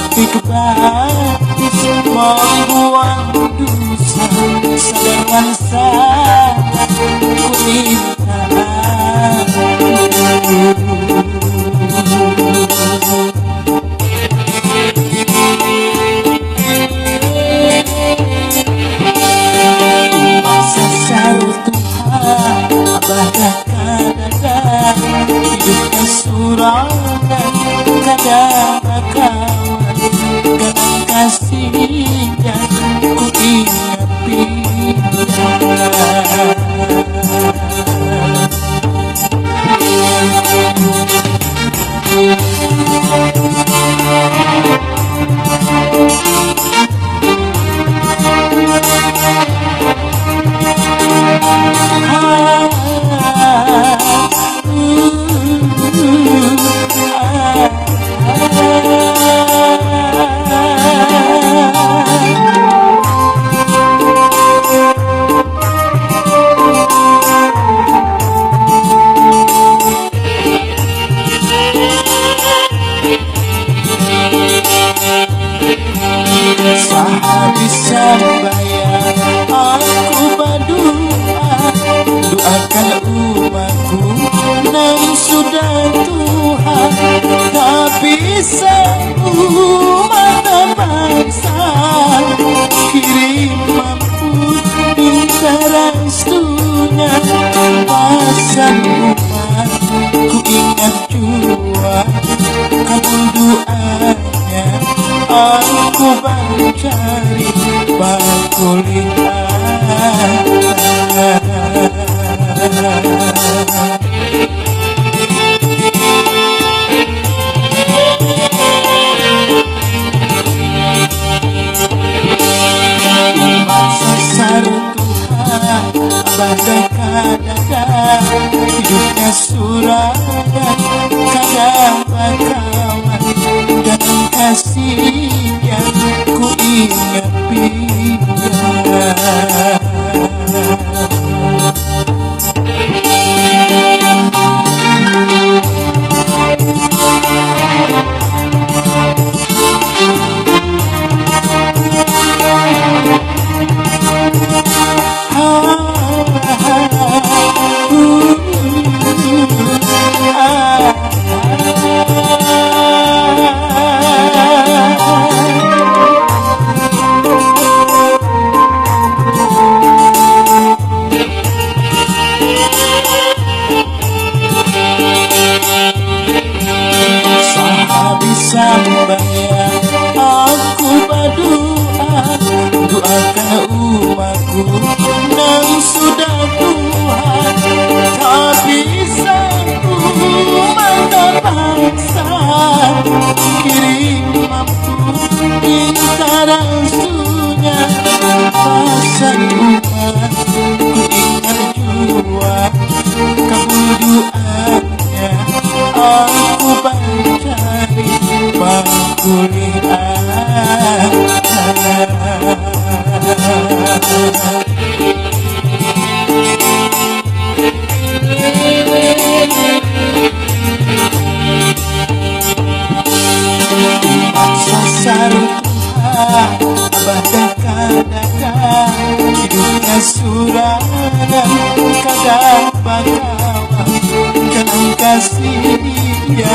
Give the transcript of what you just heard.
tapi kebabis membuang dosa. Sadarkan salah ku minta sasar Tuhan abah kadang hidupnya surangan kadang kawan kadang kasihnya ku ingat bisa bayar aku berdoa, doakan umatku yang sudah Tuhan. Tak bisa umat bangsa kirim mampu minta restunya. Pasang umat ku ingat jua kabul doanya. Aku mencari bakuliah sasar Tuhan badai kadang hidupnya surangan kadang bakawan kadang kasihnya ku ingat bayar aku berdoa, doakan umatku yang sudah Tuhan. Tak bisa umat bangsa kirim mampu minta restunya. Pasang umat ku ingat jua kabul doanya. Aku mencari bakuliah sasar Tuhan abah kadang hidupnya surangan kadang bakawan kadang kasihnya